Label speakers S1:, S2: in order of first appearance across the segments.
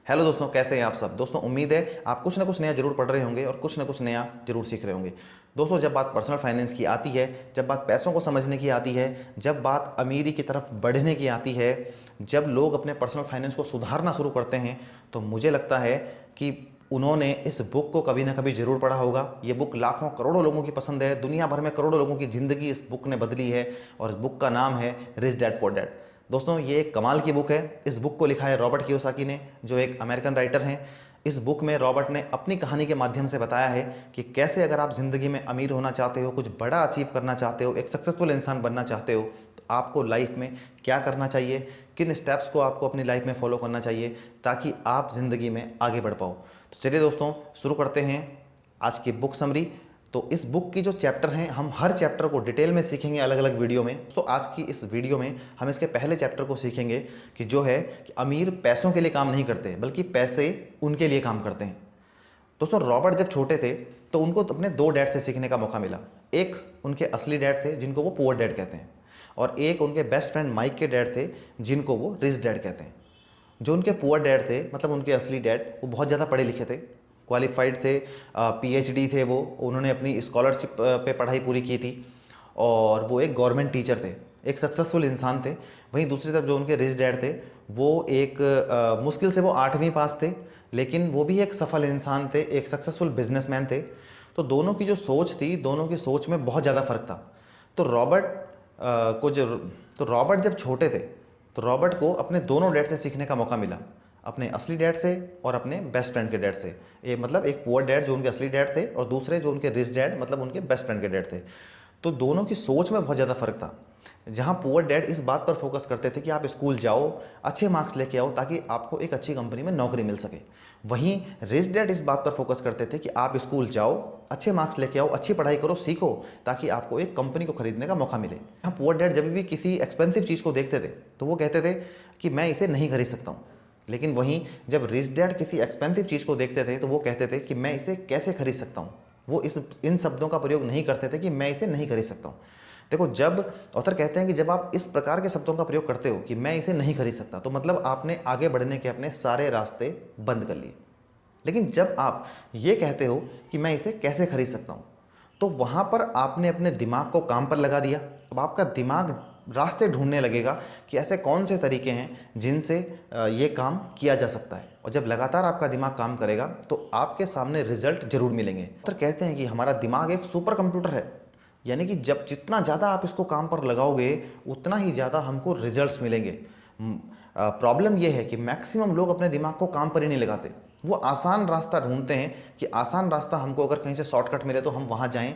S1: Hello दोस्तों, कैसे हैं आप सब। दोस्तों उम्मीद है आप कुछ ना कुछ नया जरूर पढ़ रहे होंगे और कुछ ना कुछ नया जरूर सीख रहे होंगे। दोस्तों जब बात पर्सनल फाइनेंस की आती है, जब बात पैसों को समझने की आती है, जब बात अमीरी की तरफ बढ़ने की आती है, जब लोग अपने पर्सनल फाइनेंस को सुधारना शुरू करते हैं, तो मुझे लगता है कि उन्होंने इस बुक को कभी ना कभी जरूर पढ़ा होगा। ये बुक लाखों करोड़ों लोगों की पसंद है, दुनिया भर में करोड़ों लोगों की ज़िंदगी इस बुक ने बदली है। और इस बुक का नाम है रिच डैड पुअर डैड। दोस्तों ये एक कमाल की बुक है। इस बुक को लिखा है रॉबर्ट कियोसाकी ने, जो एक अमेरिकन राइटर हैं। इस बुक में रॉबर्ट ने अपनी कहानी के माध्यम से बताया है कि कैसे अगर आप ज़िंदगी में अमीर होना चाहते हो, कुछ बड़ा अचीव करना चाहते हो, एक सक्सेसफुल इंसान बनना चाहते हो, तो आपको लाइफ में क्या करना चाहिए, किन स्टेप्स को आपको अपनी लाइफ में फॉलो करना चाहिए ताकि आप ज़िंदगी में आगे बढ़ पाओ। तो चलिए दोस्तों शुरू करते हैं आज की बुक समरी। तो इस बुक की जो चैप्टर हैं, हम हर चैप्टर को डिटेल में सीखेंगे अलग अलग वीडियो में। तो आज की इस वीडियो में हम इसके पहले चैप्टर को सीखेंगे कि जो है कि अमीर पैसों के लिए काम नहीं करते बल्कि पैसे उनके लिए काम करते हैं। दोस्तों रॉबर्ट जब छोटे थे तो उनको तो अपने दो डैड से सीखने का मौका मिला। एक उनके असली डैड थे जिनको वो पुअर डैड कहते हैं, और एक उनके बेस्ट फ्रेंड माइक के डैड थे जिनको वो रिच डैड कहते हैं। जो उनके पुअर डैड थे, मतलब उनके असली डैड, वो बहुत ज़्यादा पढ़े लिखे थे, क्वालिफाइड थे, पीएचडी थे वो, उन्होंने अपनी स्कॉलरशिप पे पढ़ाई पूरी की थी और वो एक गवर्नमेंट टीचर थे, एक सक्सेसफुल इंसान थे। वहीं दूसरी तरफ जो उनके रिच डैड थे वो एक मुश्किल से वो 8वीं पास थे, लेकिन वो भी एक सफल इंसान थे, एक सक्सेसफुल बिजनेसमैन थे। तो दोनों की जो सोच थी, दोनों की सोच में बहुत ज़्यादा फ़र्क था। तो रॉबर्ट को जो तो रॉबर्ट जब छोटे थे तो रॉबर्ट को अपने दोनों डैड से सीखने का मौका मिला, अपने असली डैड से और अपने बेस्ट फ्रेंड के डैड से। ये मतलब एक पुअर डैड जो उनके असली डैड थे और दूसरे जो उनके रिच डैड मतलब उनके बेस्ट फ्रेंड के डैड थे। तो दोनों की सोच में बहुत ज़्यादा फ़र्क था। जहाँ पुअर डैड इस बात पर फोकस करते थे कि आप स्कूल जाओ, अच्छे मार्क्स लेके आओ ताकि आपको एक अच्छी कंपनी में नौकरी मिल सके, वहीं रिच डैड इस बात पर फोकस करते थे कि आप स्कूल जाओ, अच्छे मार्क्स लेके आओ, अच्छी पढ़ाई करो, सीखो ताकि आपको एक कंपनी को खरीदने का मौका मिले। यहाँ पुअर डैड जब भी किसी एक्सपेंसिव चीज़ को देखते थे तो वो कहते थे कि मैं इसे नहीं खरीद सकता हूँ, लेकिन वहीं जब रिच डैड किसी एक्सपेंसिव चीज़ को देखते थे तो वो कहते थे कि मैं इसे कैसे खरीद सकता हूँ। वो इन शब्दों का प्रयोग नहीं करते थे कि मैं इसे नहीं खरीद सकता हूँ। देखो, जब ऑथर कहते हैं कि जब आप इस प्रकार के शब्दों का प्रयोग करते हो कि मैं इसे नहीं खरीद सकता, तो मतलब आपने आगे बढ़ने के अपने सारे रास्ते बंद कर लिए। लेकिन जब आप ये कहते हो कि मैं इसे कैसे खरीद सकता हूँ, तो वहाँ पर आपने अपने दिमाग को काम पर लगा दिया। अब आपका दिमाग रास्ते ढूंढने लगेगा कि ऐसे कौन से तरीके हैं जिनसे ये काम किया जा सकता है। और जब लगातार आपका दिमाग काम करेगा तो आपके सामने रिजल्ट जरूर मिलेंगे। तो कहते हैं कि हमारा दिमाग एक सुपर कंप्यूटर है, यानी कि जब जितना ज़्यादा आप इसको काम पर लगाओगे उतना ही ज़्यादा हमको रिजल्ट्स मिलेंगे। प्रॉब्लम यह है कि मैक्सिमम लोग अपने दिमाग को काम पर ही नहीं लगाते। वो आसान रास्ता ढूंढते हैं कि आसान रास्ता हमको अगर कहीं से शॉर्टकट मिले तो हम वहाँ जाएं,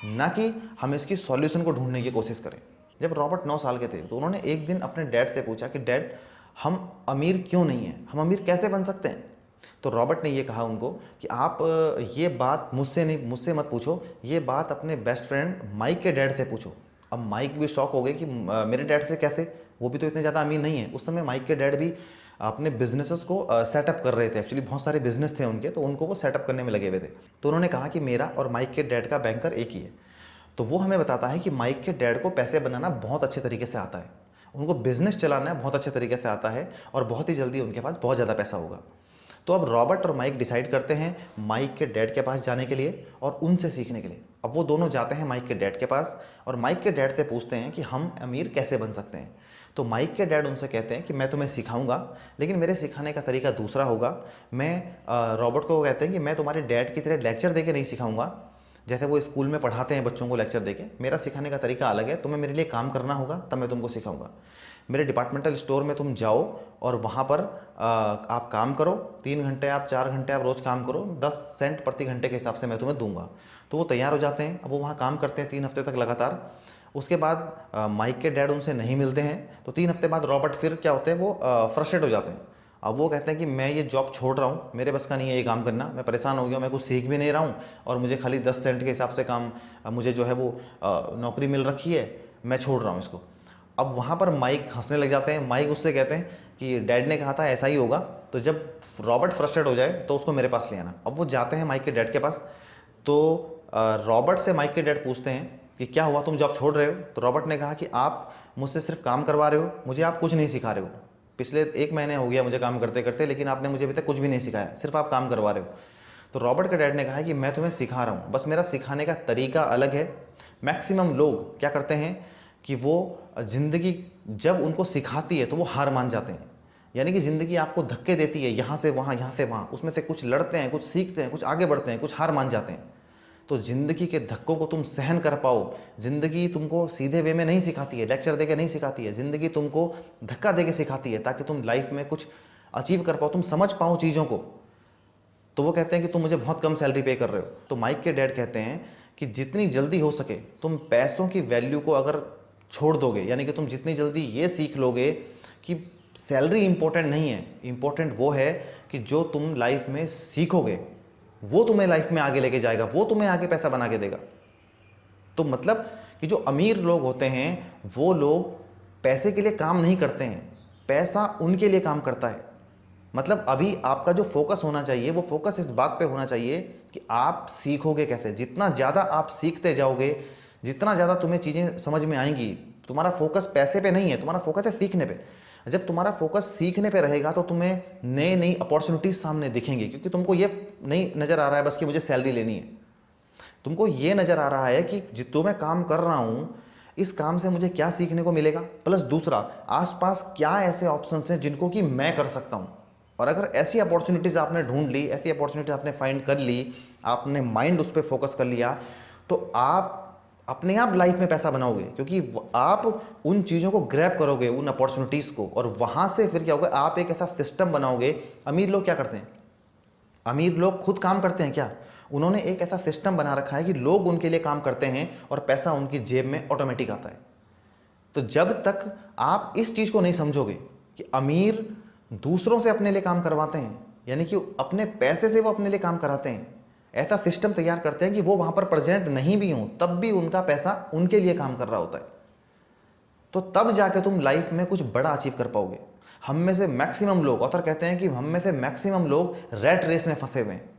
S1: ना कि हम इसकी सॉल्यूशन को ढूंढने की कोशिश करें। जब रॉबर्ट 9 साल के थे तो उन्होंने एक दिन अपने डैड से पूछा कि डैड, हम अमीर क्यों नहीं हैं, हम अमीर कैसे बन सकते हैं। तो रॉबर्ट ने ये कहा उनको कि आप ये बात मुझसे मत पूछो, ये बात अपने बेस्ट फ्रेंड माइक के डैड से पूछो। अब माइक भी शॉक हो गए कि मेरे डैड से कैसे, वो भी तो इतने ज़्यादा अमीर नहीं है। उस समय माइक के डैड भी अपने बिजनेसेस को सेटअप कर रहे थे। एक्चुअली बहुत सारे बिजनेस थे उनके, तो उनको वो सेटअप करने में लगे हुए थे। तो उन्होंने कहा कि मेरा और माइक के डैड का बैंकर एक ही है। तो वो हमें बताता है कि माइक के डैड को पैसे बनाना बहुत अच्छे तरीके से आता है, उनको बिजनेस चलाना बहुत अच्छे तरीके से आता है और बहुत ही जल्दी उनके पास बहुत ज़्यादा पैसा होगा। तो अब रॉबर्ट और माइक डिसाइड करते हैं माइक के डैड के पास जाने के लिए और उनसे सीखने के लिए। अब वो दोनों जाते हैं माइक के डैड के पास और माइक के डैड से पूछते हैं कि हम अमीर कैसे बन सकते हैं। तो माइक के डैड उनसे कहते हैं कि मैं तुम्हें सिखाऊंगा, लेकिन मेरे सिखाने का तरीका दूसरा होगा। मैं रॉबर्ट को कहते हैं कि मैं तुम्हारे डैड की तरह लेक्चर देके नहीं सिखाऊंगा, जैसे वो स्कूल में पढ़ाते हैं बच्चों को लेक्चर देके। मेरा सिखाने का तरीका अलग है, तुम्हें मेरे लिए काम करना होगा तब मैं तुमको सिखाऊंगा। मेरे डिपार्टमेंटल स्टोर में तुम जाओ और वहाँ पर आप काम करो, 3 घंटे आप 4 घंटे आप रोज़ काम करो, 10 सेंट प्रति घंटे के हिसाब से मैं तुम्हें दूंगा। तो वो तैयार हो जाते हैं। अब वो वहाँ काम करते हैं 3 हफ्ते तक लगातार। उसके बाद माइक के डैड उनसे नहीं मिलते हैं। तो 3 हफ्ते बाद रॉबर्ट फिर क्या होते हैं, वो फ्रस्ट्रेट हो जाते हैं। अब वो कहते हैं कि मैं ये जॉब छोड़ रहा हूँ, मेरे बस का नहीं है ये काम करना, मैं परेशान हो गया, मैं कुछ सीख भी नहीं रहा हूँ और मुझे खाली 10 सेंट के हिसाब से काम मुझे जो है वो नौकरी मिल रखी है, मैं छोड़ रहा हूँ इसको। अब वहाँ पर माइक हंसने लग जाते हैं। माइक उससे कहते हैं कि डैड ने कहा था ऐसा ही होगा, तो जब रॉबर्ट फ्रस्ट्रेट हो जाए तो उसको मेरे पास ले आना। अब वो जाते हैं माइक के डैड के पास। तो रॉबर्ट से माइक के डैड पूछते हैं कि क्या हुआ, तुम जॉब छोड़ रहे हो। तो रॉबर्ट ने कहा कि आप मुझसे सिर्फ काम करवा रहे हो, मुझे आप कुछ नहीं सिखा रहे हो। पिछले 1 महीने हो गया मुझे काम करते करते, लेकिन आपने मुझे अभी तक कुछ भी नहीं सिखाया, सिर्फ आप काम करवा रहे हो। तो रॉबर्ट के डैड ने कहा कि मैं तुम्हें सिखा रहा हूँ, बस मेरा सिखाने का तरीका अलग है। मैक्सिमम लोग क्या करते हैं कि वो ज़िंदगी जब उनको सिखाती है तो वो हार मान जाते हैं। यानी कि ज़िंदगी आपको धक्के देती है, यहाँ से वहाँ, यहाँ से वहाँ, उसमें से कुछ लड़ते हैं, कुछ सीखते हैं, कुछ आगे बढ़ते हैं, कुछ हार मान जाते हैं। तो ज़िंदगी के धक्कों को तुम सहन कर पाओ। ज़िंदगी तुमको सीधे वे में नहीं सिखाती है, लेक्चर देके नहीं सिखाती है, ज़िंदगी तुमको धक्का देके सिखाती है ताकि तुम लाइफ में कुछ अचीव कर पाओ, तुम समझ पाओ चीज़ों को। तो वो कहते हैं कि तुम मुझे बहुत कम सैलरी पे कर रहे हो। तो माइक के डैड कहते हैं कि जितनी जल्दी हो सके तुम पैसों की वैल्यू को अगर छोड़ दोगे, यानी कि तुम जितनी जल्दी ये सीख लोगे कि सैलरी इंपॉर्टेंट नहीं है, इंपॉर्टेंट वो है कि जो तुम लाइफ में सीखोगे वो तुम्हें लाइफ में आगे लेके जाएगा, वो तुम्हें आगे पैसा बना के देगा। तो मतलब कि जो अमीर लोग होते हैं वो लोग पैसे के लिए काम नहीं करते हैं, पैसा उनके लिए काम करता है। मतलब अभी आपका जो फोकस होना चाहिए वो फोकस इस बात पे होना चाहिए कि आप सीखोगे कैसे। जितना ज़्यादा आप सीखते जाओगे, जितना ज़्यादा तुम्हें चीज़ें समझ में आएंगी, तुम्हारा फोकस पैसे पे नहीं है, तुम्हारा फोकस है सीखने पे। जब तुम्हारा फोकस सीखने पे रहेगा तो तुम्हें नई नई अपॉर्चुनिटीज सामने दिखेंगी, क्योंकि तुमको ये नहीं नज़र आ रहा है बस कि मुझे सैलरी लेनी है, तुमको ये नज़र आ रहा है कि जितो मैं काम कर रहा हूँ इस काम से मुझे क्या सीखने को मिलेगा, प्लस दूसरा आसपास क्या ऐसे ऑप्शंस हैं जिनको कि मैं कर सकता हूँ। और अगर ऐसी अपॉर्चुनिटीज़ आपने ढूंढ ली, ऐसी अपॉर्चुनिटीज आपने फाइंड कर ली, आपने माइंड उस पर फोकस कर लिया, तो आप अपने आप लाइफ में पैसा बनाओगे, क्योंकि आप उन चीज़ों को ग्रैब करोगे, उन अपॉर्चुनिटीज़ को, और वहाँ से फिर क्या होगा, आप एक ऐसा सिस्टम बनाओगे। अमीर लोग क्या करते हैं, अमीर लोग खुद काम करते हैं क्या, उन्होंने एक ऐसा सिस्टम बना रखा है कि लोग उनके लिए काम करते हैं और पैसा उनकी जेब में ऑटोमेटिक आता है। तो जब तक आप इस चीज़ को नहीं समझोगे कि अमीर दूसरों से अपने लिए काम करवाते हैं, यानी कि अपने पैसे से वो अपने लिए काम कराते हैं, ऐसा सिस्टम तैयार करते हैं कि वो वहाँ पर प्रेजेंट नहीं भी हों तब भी उनका पैसा उनके लिए काम कर रहा होता है, तो तब जाके तुम लाइफ में कुछ बड़ा अचीव कर पाओगे। हम में से मैक्सिमम लोग, ऑथर कहते हैं कि हम में से मैक्सिमम लोग रैट रेस में फंसे हुए हैं।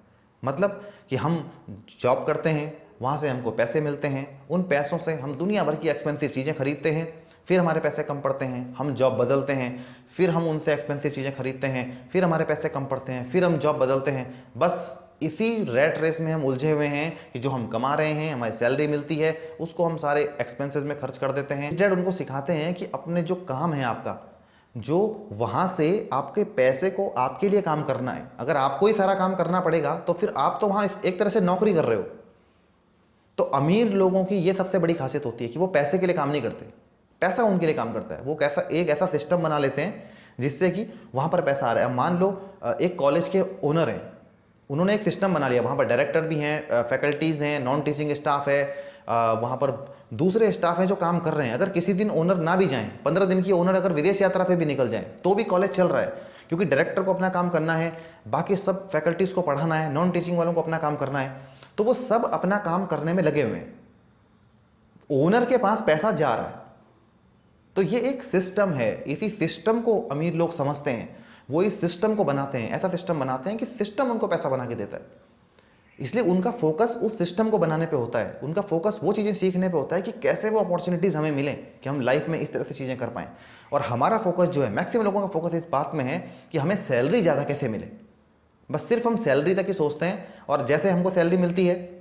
S1: मतलब कि हम जॉब करते हैं, वहाँ से हमको पैसे मिलते हैं, उन पैसों से हम दुनिया भर की एक्सपेंसिव चीज़ें खरीदते हैं, फिर हमारे पैसे कम पड़ते हैं, हम जॉब बदलते हैं, फिर हम उनसे एक्सपेंसिव चीज़ें खरीदते हैं, फिर हमारे पैसे कम पड़ते हैं, फिर हम जॉब बदलते हैं। बस इसी रैट रेस में हम उलझे हुए हैं कि जो हम कमा रहे हैं, हमारी सैलरी मिलती है, उसको हम सारे एक्सपेंसेस में खर्च कर देते हैं। डैड उनको सिखाते हैं कि अपने जो काम है आपका, जो वहाँ से आपके पैसे को आपके लिए काम करना है। अगर आपको ही सारा काम करना पड़ेगा तो फिर आप तो वहाँ एक तरह से नौकरी कर रहे हो। तो अमीर लोगों की ये सबसे बड़ी खासियत होती है कि वो पैसे के लिए काम नहीं करते, पैसा उनके लिए काम करता है। वो कैसा एक ऐसा सिस्टम बना लेते हैं जिससे कि वहाँ पर पैसा आ रहा है। अब मान लो एक कॉलेज के ओनर हैं, उन्होंने एक सिस्टम बना लिया, वहाँ पर डायरेक्टर भी हैं, फैकल्टीज़ हैं, नॉन टीचिंग स्टाफ है, वहाँ पर दूसरे स्टाफ हैं जो काम कर रहे हैं। अगर किसी दिन ओनर ना भी जाएं, 15 दिन की ओनर अगर विदेश यात्रा पे भी निकल जाएं तो भी कॉलेज चल रहा है, क्योंकि डायरेक्टर को अपना काम करना है, बाकी सब फैकल्टीज़ को पढ़ाना है, नॉन टीचिंग वालों को अपना काम करना है, तो वो सब अपना काम करने में लगे हुए हैं। ओनर के पास पैसा जा रहा है। तो ये एक सिस्टम है, इसी सिस्टम को अमीर लोग समझते हैं, वो इस सिस्टम को बनाते हैं, ऐसा सिस्टम बनाते हैं कि सिस्टम उनको पैसा बना के देता है। इसलिए उनका फोकस उस सिस्टम को बनाने पे होता है, उनका फोकस वो चीज़ें सीखने पे होता है कि कैसे वो अपॉर्चुनिटीज़ हमें मिलें कि हम लाइफ में इस तरह से चीज़ें कर पाएँ। और हमारा फोकस जो है, मैक्सिमम लोगों का फोकस इस बात में है कि हमें सैलरी ज़्यादा कैसे मिले। बस सिर्फ हम सैलरी तक ही सोचते हैं, और जैसे हमको सैलरी मिलती है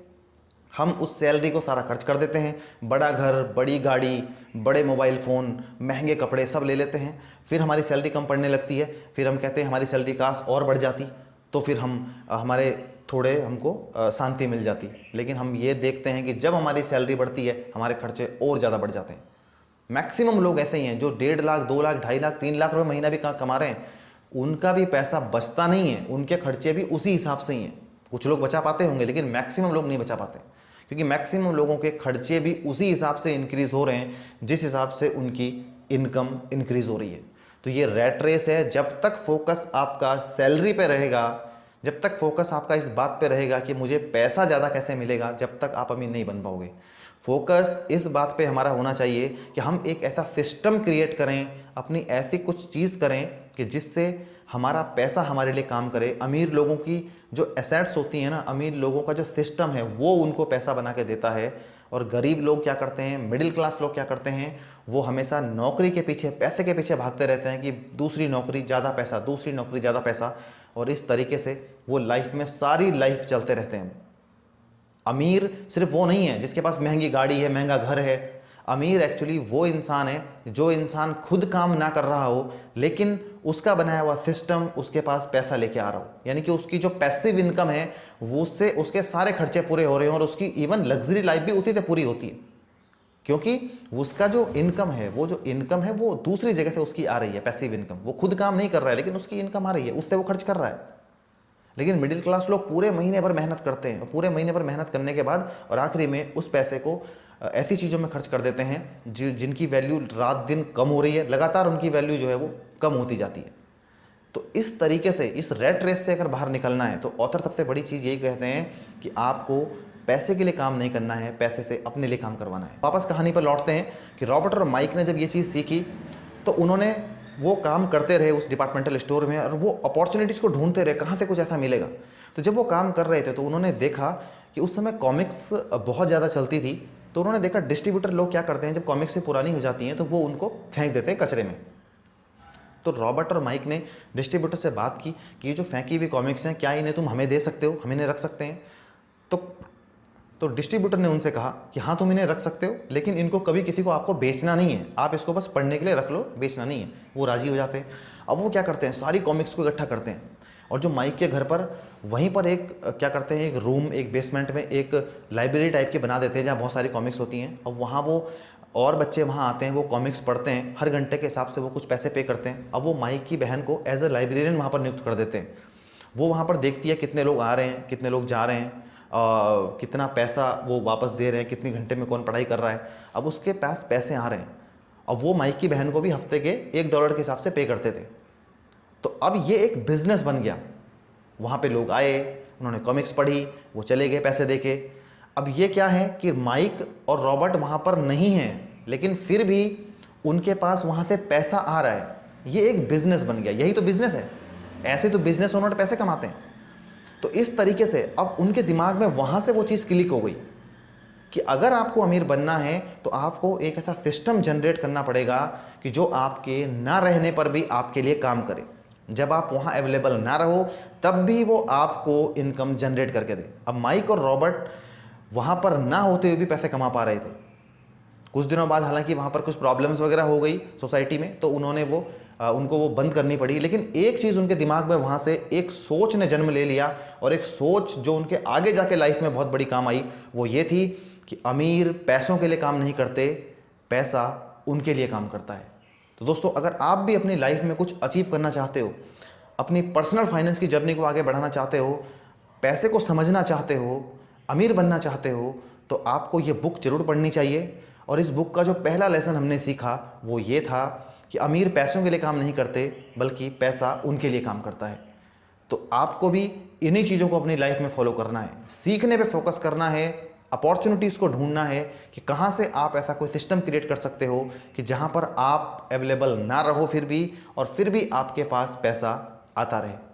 S1: हम उस सैलरी को सारा खर्च कर देते हैं। बड़ा घर, बड़ी गाड़ी, बड़े मोबाइल फ़ोन, महंगे कपड़े सब ले लेते हैं। फिर हमारी सैलरी कम पड़ने लगती है, फिर हम कहते हैं हमारी सैलरी काश और बढ़ जाती, तो फिर हमारे थोड़े हमको शांति मिल जाती। लेकिन हम ये देखते हैं कि जब हमारी सैलरी बढ़ती है हमारे खर्चे और ज़्यादा बढ़ जाते हैं। मैक्सिमम लोग ऐसे ही हैं जो 1.5 लाख, 2 लाख, 2.5 लाख, 3 लाख रुपये महीना भी कमा रहे हैं, उनका भी पैसा बचता नहीं है, उनके खर्चे भी उसी हिसाब से ही हैं। कुछ लोग बचा पाते होंगे लेकिन मैक्सिमम लोग नहीं बचा पाते, क्योंकि मैक्सिमम लोगों के खर्चे भी उसी हिसाब से इंक्रीज़ हो रहे हैं जिस हिसाब से उनकी इनकम इंक्रीज़ हो रही है। तो ये रैट रेस है। जब तक फोकस आपका सैलरी पे रहेगा, जब तक फोकस आपका इस बात पे रहेगा कि मुझे पैसा ज़्यादा कैसे मिलेगा, जब तक आप अमीर नहीं बन पाओगे। फोकस इस बात पे हमारा होना चाहिए कि हम एक ऐसा सिस्टम क्रिएट करें, अपनी ऐसी कुछ चीज़ करें कि जिससे हमारा पैसा हमारे लिए काम करे। अमीर लोगों की जो एसेट्स होती हैं ना, अमीर लोगों का जो सिस्टम है वो उनको पैसा बना के देता है, और गरीब लोग क्या करते हैं, मिडिल क्लास लोग क्या करते हैं, वो हमेशा नौकरी के पीछे, पैसे के पीछे भागते रहते हैं कि दूसरी नौकरी ज़्यादा पैसा, दूसरी नौकरी ज़्यादा पैसा, और इस तरीके से वो लाइफ में सारी लाइफ चलते रहते हैं। अमीर सिर्फ वो नहीं है जिसके पास महंगी गाड़ी है, महंगा घर है। अमीर एक्चुअली वो इंसान है जो इंसान खुद काम ना कर रहा हो, लेकिन उसका बनाया हुआ सिस्टम उसके पास पैसा लेके आ रहा हो, यानी कि उसकी जो पैसिव इनकम है वो उससे उसके सारे खर्चे पूरे हो रहे हैं और उसकी इवन लग्जरी लाइफ भी उसी से पूरी होती है, क्योंकि उसका जो इनकम है, वो जो इनकम है वो दूसरी जगह से उसकी आ रही है, पैसिव इनकम। वो खुद काम नहीं कर रहा है लेकिन उसकी इनकम आ रही है, उससे वो खर्च कर रहा है। लेकिन मिडिल क्लास लोग पूरे महीने भर मेहनत करते हैं, पूरे महीने भर मेहनत करने के बाद और आखिरी में उस पैसे को ऐसी चीज़ों में खर्च कर देते हैं जिनकी वैल्यू रात दिन कम हो रही है, लगातार उनकी वैल्यू जो है वो कम होती जाती है। तो इस तरीके से, इस रैट रेस से अगर बाहर निकलना है तो ऑथर सबसे बड़ी चीज़ यही कहते हैं कि आपको पैसे के लिए काम नहीं करना है, पैसे से अपने लिए काम करवाना है। वापस कहानी पर लौटते हैं कि रॉबर्ट और माइक ने जब ये चीज़ सीखी तो उन्होंने वो काम करते रहे उस डिपार्टमेंटल स्टोर में और वो अपॉर्चुनिटीज़ को ढूंढते रहे, कहाँ से कुछ ऐसा मिलेगा। तो जब वो काम कर रहे थे तो उन्होंने देखा कि उस समय कॉमिक्स बहुत ज़्यादा चलती थी। तो उन्होंने देखा डिस्ट्रीब्यूटर लोग क्या करते हैं, जब कॉमिक्स से पुरानी हो जाती हैं तो वो उनको फेंक देते हैं कचरे में। तो रॉबर्ट और माइक ने डिस्ट्रीब्यूटर से बात की कि ये जो फेंकी हुई कॉमिक्स हैं, क्या इन्हें तुम हमें दे सकते हो, हम इन्हें रख सकते हैं। तो डिस्ट्रीब्यूटर ने उनसे कहा कि हाँ तुम इन्हें रख सकते हो, लेकिन इनको कभी किसी को आपको बेचना नहीं है, आप इसको बस पढ़ने के लिए रख लो, बेचना नहीं है। वो राजी हो जाते हैं। अब वो क्या करते हैं, सारी कॉमिक्स को इकट्ठा करते हैं और जो माइक के घर पर वहीं पर एक क्या करते हैं, एक रूम, एक बेसमेंट में एक लाइब्रेरी टाइप की बना देते हैं जहाँ बहुत सारी कॉमिक्स होती हैं। अब वहाँ वो और बच्चे वहाँ आते हैं, वो कॉमिक्स पढ़ते हैं, हर घंटे के हिसाब से वो कुछ पैसे पे करते हैं। अब वो माइक की बहन को एज अ लाइब्रेरियन वहाँ पर नियुक्त कर देते हैं। वो वहाँ पर देखती है कितने लोग आ रहे हैं, कितने लोग जा रहे हैं, कितना पैसा वो वापस दे रहे हैं, कितनी घंटे में कौन पढ़ाई कर रहा है। अब उसके पास पैसे आ रहे हैं। अब वो माइक की बहन को भी हफ्ते के $1 के हिसाब से पे करते थे। तो अब ये एक बिजनेस बन गया। वहाँ पे लोग आए, उन्होंने कॉमिक्स पढ़ी, वो चले गए पैसे देके। अब ये क्या है कि माइक और रॉबर्ट वहाँ पर नहीं हैं, लेकिन फिर भी उनके पास वहाँ से पैसा आ रहा है। ये एक बिजनेस बन गया। यही तो बिजनेस है, ऐसे तो बिजनेस ओनर पैसे कमाते हैं। तो इस तरीके से अब उनके दिमाग में वहाँ से वो चीज़ क्लिक हो गई कि अगर आपको अमीर बनना है तो आपको एक ऐसा सिस्टम जनरेट करना पड़ेगा कि जो आपके ना रहने पर भी आपके लिए काम करे। जब आप वहाँ अवेलेबल ना रहो तब भी वो आपको इनकम जनरेट करके दे। अब माइक और रॉबर्ट वहाँ पर ना होते हुए भी पैसे कमा पा रहे थे। कुछ दिनों बाद हालांकि वहाँ पर कुछ प्रॉब्लम्स वगैरह हो गई सोसाइटी में, तो उनको वो बंद करनी पड़ी। लेकिन एक चीज़ उनके दिमाग में वहाँ से एक सोच ने जन्म ले लिया, और एक सोच जो उनके आगे जाके लाइफ में बहुत बड़ी काम आई, वो ये थी कि अमीर पैसों के लिए काम नहीं करते, पैसा उनके लिए काम करता है। तो दोस्तों, अगर आप भी अपनी लाइफ में कुछ अचीव करना चाहते हो, अपनी पर्सनल फाइनेंस की जर्नी को आगे बढ़ाना चाहते हो, पैसे को समझना चाहते हो, अमीर बनना चाहते हो, तो आपको ये बुक जरूर पढ़नी चाहिए। और इस बुक का जो पहला लेसन हमने सीखा वो ये था कि अमीर पैसों के लिए काम नहीं करते, बल्कि पैसा उनके लिए काम करता है। तो आपको भी इन्हीं चीज़ों को अपनी लाइफ में फॉलो करना है, सीखने पे फोकस करना है, अपॉर्चुनिटीज़ को ढूंढना है कि कहाँ से आप ऐसा कोई सिस्टम क्रिएट कर सकते हो कि जहाँ पर आप अवेलेबल ना रहो फिर भी आपके पास पैसा आता रहे।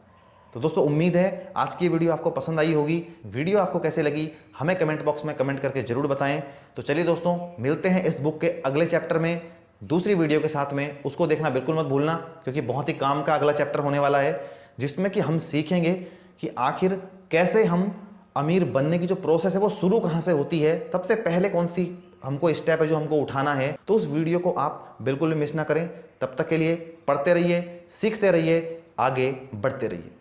S1: तो दोस्तों, उम्मीद है आज की वीडियो आपको पसंद आई होगी। वीडियो आपको कैसे लगी हमें कमेंट बॉक्स में कमेंट करके ज़रूर बताएं। तो चलिए दोस्तों, मिलते हैं इस बुक के अगले चैप्टर में दूसरी वीडियो के साथ में। उसको देखना बिल्कुल मत भूलना, क्योंकि बहुत ही काम का अगला चैप्टर होने वाला है, जिसमें कि हम सीखेंगे कि आखिर कैसे हम अमीर बनने की जो प्रोसेस है वो शुरू कहाँ से होती है, सबसे पहले कौन सी हमको स्टेप है जो हमको उठाना है। तो उस वीडियो को आप बिल्कुल भी मिस ना करें। तब तक के लिए पढ़ते रहिए, सीखते रहिए, आगे बढ़ते रहिए।